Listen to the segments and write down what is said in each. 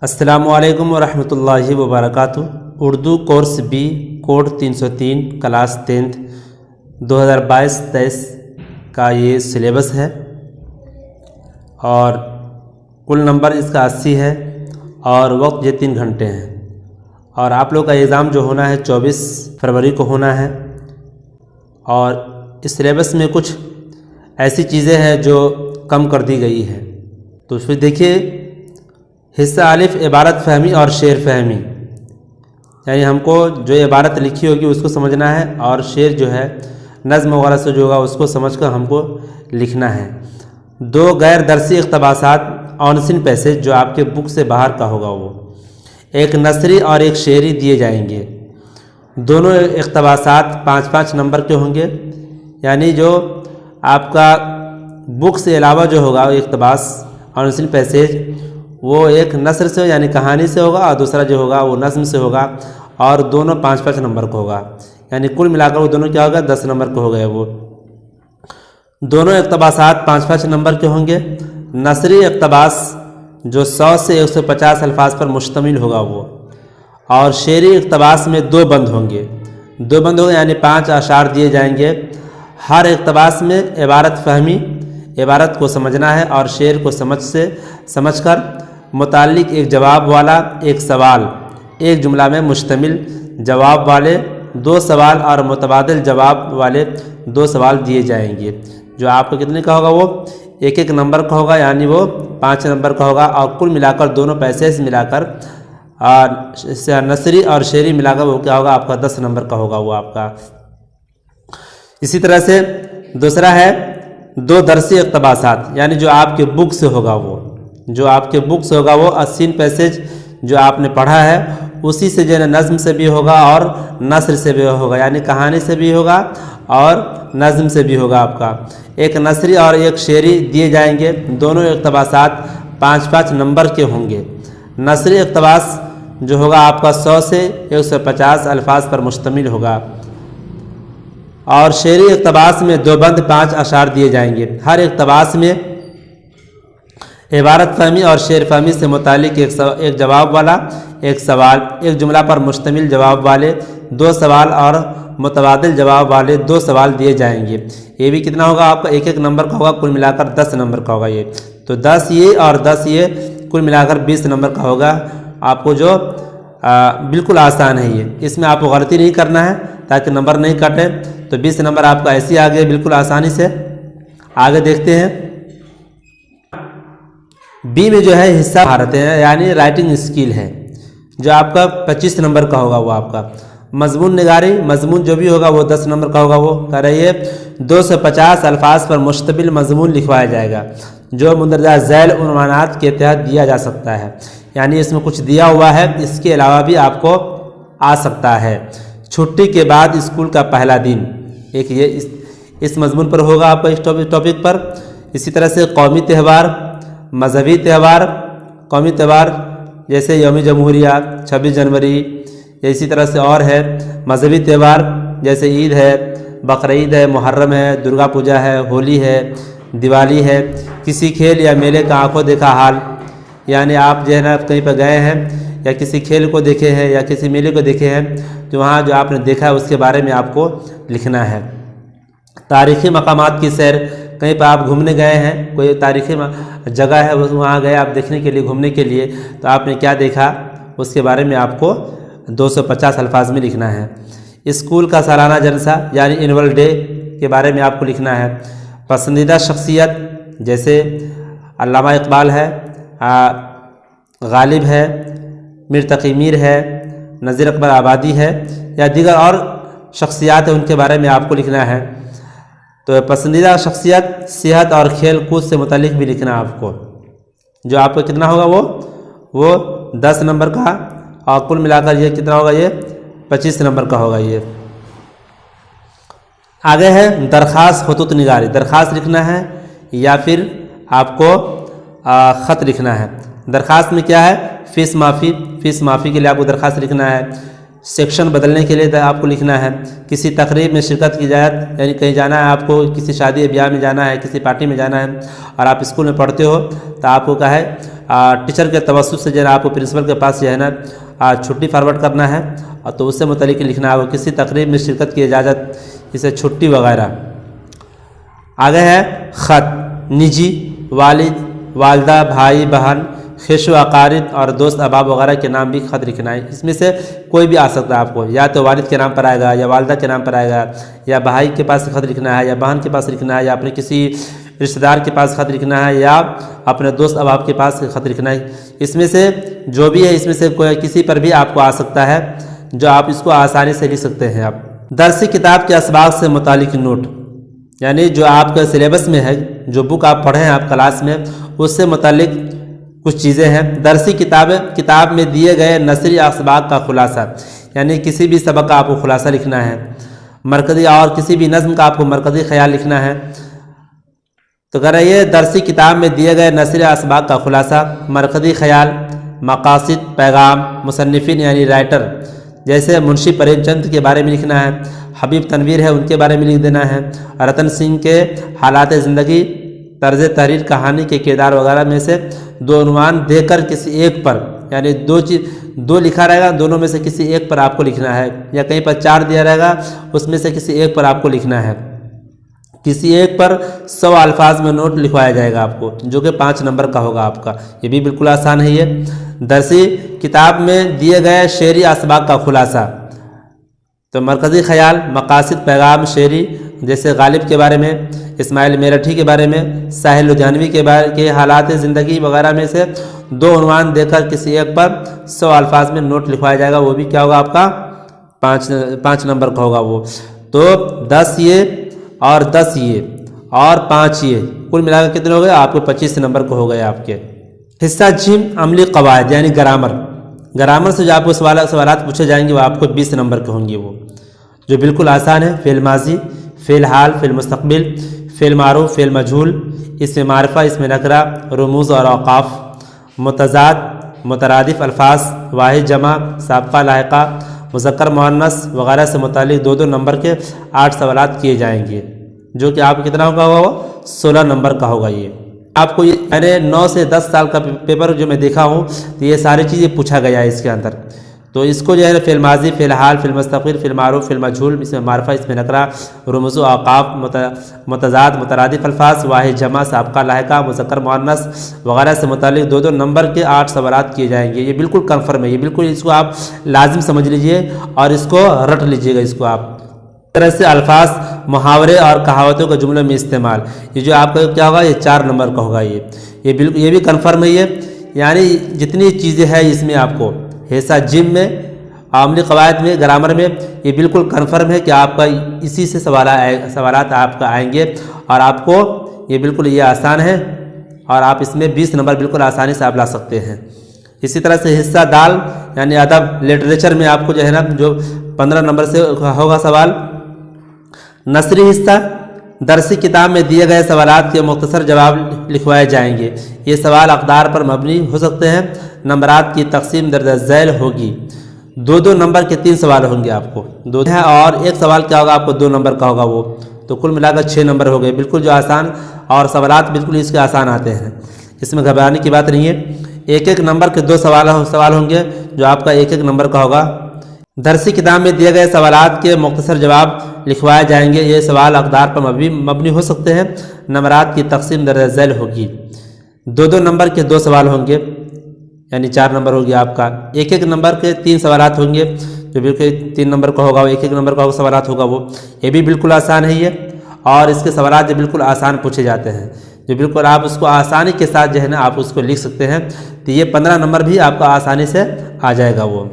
السلام علیکم ورحمۃ اللہ وبرکاتہ۔ Urdu course B code 303 class 10th 2022-23 کا یہ سلیبس ہے اور کل نمبر اس کا 80 ہے اور وقت یہ 3 گھنٹے ہیں، اور آپ لوگ کا ایگزام جو ہونا ہے 24 فروری کو ہونا ہے۔ اور اس سلیبس میں کچھ ایسی چیزیں ہیں جو کم کر دی گئی ہے، تو پھر دیکھیے حصہ الف عبارت فہمی اور شعر فہمی، یعنی ہم کو جو عبارت لکھی ہوگی اس کو سمجھنا ہے اور شعر جو ہے نظم وغیرہ سے جو ہوگا اس کو سمجھ کر ہم کو لکھنا ہے۔ 2 غیر درسی اقتباسات آن سین پیسج جو آپ کے بک سے باہر کا ہوگا، وہ ایک نثری اور ایک شعری دیے جائیں گے۔ دونوں اقتباسات 5-5 نمبر کے ہوں گے، یعنی جو آپ کا بک سے علاوہ جو ہوگا اقتباس آن سین پیسج وہ ایک نثر سے یعنی کہانی سے ہوگا اور دوسرا جو ہوگا وہ نظم سے ہوگا، اور دونوں 5-5 نمبر کو ہوگا، یعنی کل ملا کر وہ دونوں کیا ہوگا 10 نمبر کو ہو گئے۔ وہ دونوں اقتباسات 5-5 نمبر کے ہوں گے۔ نثری اقتباس جو 100 سے 150 الفاظ پر مشتمل ہوگا وہ، اور شعری اقتباس میں 2 بند ہوں گے، 2 بند ہوں گے یعنی 5 اشعار دیے جائیں گے۔ ہر اقتباس میں عبارت فہمی، عبارت کو سمجھنا ہے اور شعر کو سمجھ کر متعلق ایک جواب والا ایک سوال، ایک جملہ میں مشتمل جواب والے 2 سوال اور متبادل جواب والے 2 سوال دیے جائیں گے، جو آپ کو کتنے کا ہوگا، وہ 1-1 نمبر کا ہوگا، یعنی وہ 5 نمبر کا ہوگا، اور کل ملا کر دونوں پیسز ملا کر نثری اور شعری ملا کر وہ کیا ہوگا آپ کا 10 نمبر کا ہوگا وہ آپ کا۔ اسی طرح سے دوسرا ہے 2 درسی اقتباسات، یعنی جو آپ کے بک سے ہوگا، وہ جو آپ کے بک سے ہوگا وہ سین پیسج جو آپ نے پڑھا ہے اسی سے جو ہے نظم سے بھی ہوگا اور نثر سے بھی ہوگا، یعنی کہانی سے بھی ہوگا اور نظم سے بھی ہوگا آپ کا۔ ایک نثری اور ایک شعری دیے جائیں گے، دونوں اقتباسات 5-5 نمبر کے ہوں گے۔ نثری اقتباس جو ہوگا آپ کا 100 سے 150 الفاظ پر مشتمل ہوگا، اور شعری اقتباس میں 2 بند 5 اشعار دیے جائیں گے۔ ہر اقتباس میں عبارت فہمی اور شعر فہمی سے متعلق ایک جواب والا ایک سوال، ایک جملہ پر مشتمل جواب والے 2 سوال اور متبادل جواب والے 2 سوال دیے جائیں گے۔ یہ بھی کتنا ہوگا آپ کا 1-1 نمبر کا ہوگا، کل ملا کر 10 نمبر کا ہوگا یہ، تو 10 یہ اور 10 یہ کل ملا کر 20 نمبر کا ہوگا آپ کو، جو بالکل آسان ہے یہ، اس میں آپ کو غلطی نہیں کرنا ہے تاکہ نمبر نہیں کٹے، تو 20 نمبر آپ کا ایسے آگے بالکل آسانی سے۔ آگے دیکھتے ہیں بی میں جو ہے حصہ مہارتیں ہیں، یعنی رائٹنگ اسکل ہے، جو آپ کا 25 نمبر کا ہوگا وہ آپ کا۔ مضمون نگاری، مضمون جو بھی ہوگا وہ 10 نمبر کا ہوگا، وہ کہہ رہی ہے 250 الفاظ پر مشتمل مضمون لکھوایا جائے گا جو مندرجہ ذیل عنوانات کے تحت دیا جا سکتا ہے، یعنی اس میں کچھ دیا ہوا ہے، اس کے علاوہ بھی آپ کو آ سکتا ہے۔ چھٹی کے بعد اسکول کا پہلا دن، ایک یہ اس مضمون پر ہوگا آپ کا، اس ٹاپک پر۔ اسی طرح سے قومی تہوار، مذہبی تہوار، قومی تہوار جیسے یوم جمہوریہ 26 جنوری، اسی طرح سے اور ہے مذہبی تہوار جیسے عید ہے، بقرعید ہے، محرم ہے، درگا پوجا ہے، ہولی ہے، دیوالی ہے۔ کسی کھیل یا میلے کا آنکھوں دیکھا حال، یعنی آپ جو ہے نا کہیں پہ گئے ہیں یا کسی کھیل کو دیکھے ہیں یا کسی میلے کو دیکھے ہیں، تو وہاں جو آپ نے دیکھا ہے اس کے بارے میں آپ کو لکھنا ہے۔ تاریخی مقامات کی سیر، کہیں پہ آپ گھومنے گئے ہیں، کوئی تاریخی جگہ ہے وہاں گئے آپ دیکھنے کے لیے، گھومنے کے لیے، تو آپ نے کیا دیکھا اس کے بارے میں آپ کو 250 الفاظ میں لکھنا ہے۔ اسکول کا سالانہ جلسہ یعنی اینول ڈے کے بارے میں آپ کو لکھنا ہے۔ پسندیدہ شخصیت جیسے علامہ اقبال ہے، غالب ہے، میر تقی میر ہے، نذیر اکبر آبادی ہے، یا دیگر اور شخصیات ہیں ان کے بارے میں آپ کو لکھنا ہے۔ تو پسندیدہ شخصیت، صحت اور کھیل کود سے متعلق بھی لکھنا ہے آپ کو، جو آپ کو کتنا ہوگا وہ 10 نمبر کا، اور کل ملا کر یہ کتنا ہوگا، یہ 25 نمبر کا ہوگا یہ۔ آگے ہے درخواست خطوط نگاری، درخواست لکھنا ہے یا پھر آپ کو خط لکھنا ہے۔ درخواست میں کیا ہے، فیس معافی کے لیے آپ کو درخواست لکھنا ہے۔ سیکشن بدلنے کے لیے آپ کو لکھنا ہے۔ کسی تقریب میں شرکت کی اجازت، یعنی کہیں جانا ہے آپ کو، کسی شادی بیاہ میں جانا ہے، کسی پارٹی میں جانا ہے، اور آپ اسکول میں پڑھتے ہو تو آپ کو کیا ہے टीचर के तवस्सुत से जो है आप को प्रिंसिपल के पास जो है ना छुट्टी फॉरवर्ड करना है, और तो उससे मुतालिक लिखना है। किसी तकरीब में शिरकत की इजाज़त, इसे छुट्टी वगैरह। आगे है ख़त निजी, वालिद वालदा, भाई बहन, ख़िश व अकारिब और दोस्त अहबाब वगैरह के नाम भी ख़त लिखना है। इसमें से कोई भी आ सकता है आपको, या तो वालिद के नाम पर आएगा, या वालदा के नाम पर आएगा, या भाई के पास ख़त लिखना है, या बहन के पास लिखना है, या अपने किसी रिश्तेदार के पास ख़त लिखना है, या अपने दोस्त अहबाब के पास ख़त लिखना है। इसमें से जो भी है, इसमें से कोई किसी पर भी आपको आ सकता है, जो आप इसको आसानी से लिख सकते हैं। आप दरसी किताब के असबाक से मुतालिक नोट, यानी जो आपके सिलेबस में है, जो बुक आप पढ़े हैं आप क्लास में, उससे मुतालिक कुछ चीज़ें हैं। दरसी किताब में दिए गए नसरी असबाक का खुलासा, यानी किसी भी सबक का आपको खुलासा लिखना है। मरकज़ी और किसी भी नज़्म का आपको मरकज़ी ख्याल लिखना है। तो कह रही है दरसी किताब में दिए गए नसरी असबाक का खुलासा, मरकज़ी ख्याल, मकासिद, पैगाम, मुसन्निफिन यानी राइटर, जैसे मुंशी प्रेमचंद के बारे में लिखना है, हबीब तनवीर है उनके बारे में लिख देना है, रतन सिंह के हालात ज़िंदगी, तर्ज तहरीर, कहानी के किरदार वगैरह में से दो उन्वान देकर किसी एक पर, यानी दो लिखा रहेगा, दोनों में से किसी एक पर आपको लिखना है, या कहीं पर 4 दिया रहेगा, उसमें से किसी एक पर आपको लिखना है। किसी एक पर 100 अल्फाज में नोट लिखवाया जाएगा आपको, जो कि 5 नंबर का होगा आपका। ये भी बिल्कुल आसान है। ये दरसी किताब में दिए गए शेरी असबाक का खुलासा, तो मरकज़ी ख्याल, मकासिद, पैगाम, शेरी, जैसे गालिब के बारे में, इस्माइल मेरठी के बारे में, साहिल लुधियानवी के हालात ज़िंदगी वगैरह में से 2 उन्वान देकर किसी एक पर 100 अल्फाज में नोट लिखवाया जाएगा। वो भी क्या होगा आपका 5 नंबर का होगा वो। तो 10 ये और 10 ये और 5 ये, कुल मिलाकर कितने हो गए आपको 25 नंबर को हो गए आपके। हिस्सा जिम अमली कवायद यानी ग्रामर से जो आपको सवालात पूछे जाएंगे वो आपको 20 नंबर के होंगे, वो जो बिल्कुल आसान है। फ़िल माजी, फ़िल हाल, फ़िल मुस्तक़बिल, फ़िल मारूफ, फ़िल मजहूल, इसमें मारिफा, इसमें नकरा, रमूज़ और औक़ाफ़, मुतज़ाद, मुतरादिफ़ अल्फाज, वाहिद जमा, साबक़ा लाहिक़ा, मुज़क्कर मुअन्नस वगैरह से मुतालिक 2-2 नंबर के 8 सवालात किए जाएंगे, जो कि आपको कितना होगा वो 16 नंबर का होगा। ये आपको ये मैंने 9 से 10 साल का पेपर जो मैं देखा हूँ, तो ये सारी चीज़ें पूछा गया है इसके अंदर। तो इसको जो है फ़िल माजी, फ़िल हाल, फ़िल मुस्तक़बिल, फ़िल मारूफ, फ़िल मजहूल, इसमें मारिफा, इसमें नकरा, रमूज़, औक़ाफ़, मुतज़ाद, मुतरादिफ़ अल्फाज, वाहिद जमा, साबक़ा लाहिक़ा, मुज़क्कर मुअन्नस वगैरह से मुतालिक 2-2 नंबर के 8 सवालात किए जाएंगे। ये बिल्कुल कन्फर्म है, ये बिल्कुल इसको आप लाजिम समझ लीजिए और इसको रट लीजिएगा। इसको आप तरह से अल्फाज, मुहावरे और कहावतों के जुमले में इस्तेमाल, ये जो आपका क्या होगा ये 4 नंबर का होगा। ये बिल्कुल ये भी कन्फर्म है। ये यानी जितनी चीज़ें हैं इसमें आपको हिस्सा जिम में, अमली कवायद में, ग्रामर में, ये बिल्कुल कन्फर्म है कि आपका इसी से सवालात आपका आएंगे, और आपको ये बिल्कुल ये आसान है, और आप इसमें 20 नंबर बिल्कुल आसानी से आप ला सकते हैं। इसी तरह से हिस्सा दाल यानी अदब लिटरेचर में आपको जो है ना जो 15 नंबर से होगा सवाल। नसरी हिस्सा दरसी किताब में दिए गए सवालात के मुख्तसर जवाब लिखवाए जाएंगे। ये सवाल अक़दार पर मबनी हो सकते हैं। नंबरात की तकसीम दर्ज झैल होगी। 2-2 नंबर के 3 सवाल होंगे आपको, 2 है, और एक सवाल क्या होगा आपको 2 नंबर का होगा वो। तो कुल मिलाकर 6 नंबर हो गए, बिल्कुल जो आसान, और सवालात बिल्कुल इसके आसान आते हैं, इसमें घबराने की बात नहीं है। 1-1 नंबर के 2 सवाल होंगे जो आपका 1-1 नंबर का होगा। दरसी किताब में दिए गए सवालात के मुख्तसर जवाब लिखवाए जाएंगे। ये सवाल अक़दार पर मबनी हो सकते हैं। नंबरात की तकसीम दर्ज झैल होगी। 2-2 नंबर के 2 सवाल होंगे, यानी 4 नंबर हो गया आपका। 1-1 नंबर के 3 सवालात होंगे, जो बिल्कुल 3 नंबर का होगा, 1-1 नंबर का सवालात होगा वो। ये भी बिल्कुल आसान है ये, और इसके सवालात जो बिल्कुल आसान पूछे जाते हैं, जो बिल्कुल आप उसको आसानी के साथ जो है ना आप उसको लिख सकते हैं। तो ये 15 नंबर भी आपका आसानी से आ जाएगा वो।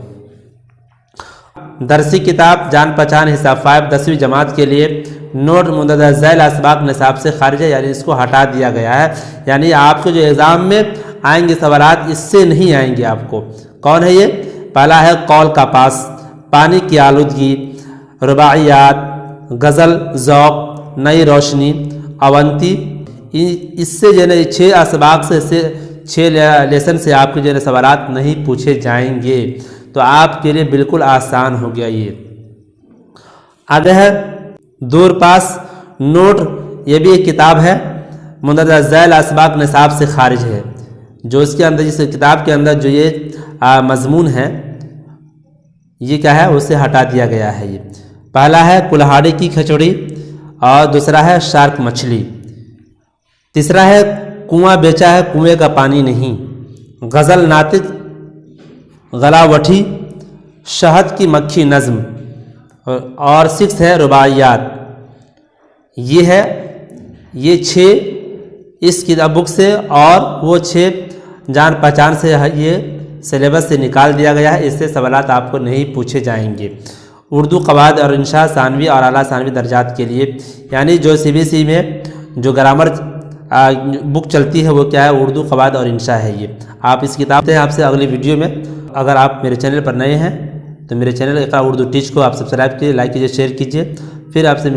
दरसी किताब जान पहचान हिसाब 5 10वीं जमात के लिए नोट मुंदरजा झैल असबाक निसाब से खारिज है, यानी इसको हटा दिया गया है। यानी आपको जो एग्ज़ाम में आएंगे सवालात इससे नहीं आएंगे आपको। कौन है ये? पहला है कौल का पास, पानी की आलूदगी, रुबाइयात, गज़ल, ज़ौक़, नई रोशनी, अवंती। इससे जो है 6 असबाक से 6 लेसन से आपके जो है सवालात नहीं पूछे जाएंगे। तो आपके लिए बिल्कुल आसान हो गया ये। आगे है दूर पास नोट, ये भी एक किताब है, मुंदरजा झैल असबाक निसाब से खारिज है। جو اس کے اندر، اس کتاب کے اندر جو یہ مضمون ہے یہ کیا ہے اسے ہٹا دیا گیا ہے۔ یہ پہلا ہے کلہاڑی کی کھچڑی، اور دوسرا ہے شارک مچھلی، تیسرا ہے کنواں بیچا ہے کنویں کا پانی نہیں، غزل ناطق غلاوٹھی، شہد کی مکھی نظم، اور 6 ہے رباعیات۔ یہ ہے یہ 6 اس کتاب بک سے، اور وہ 6 جان پہچان سے یہ سلیبس سے نکال دیا گیا ہے، اس سے سوالات آپ کو نہیں پوچھے جائیں گے۔ اردو قواعد اور انشاء ثانوی اور اعلیٰ ثانوی درجات کے لیے، یعنی جو CBSE میں جو گرامر بک چلتی ہے وہ کیا ہے، اردو قواعد اور انشاء ہے۔ یہ آپ اس کتاب سے آپ سے اگلی ویڈیو میں، اگر آپ میرے چینل پر نئے ہیں تو میرے چینل اقرا اردو ٹیچ کو آپ سبسکرائب کیجیے، لائک کیجیے، شیئر کیجیے، پھر آپ سے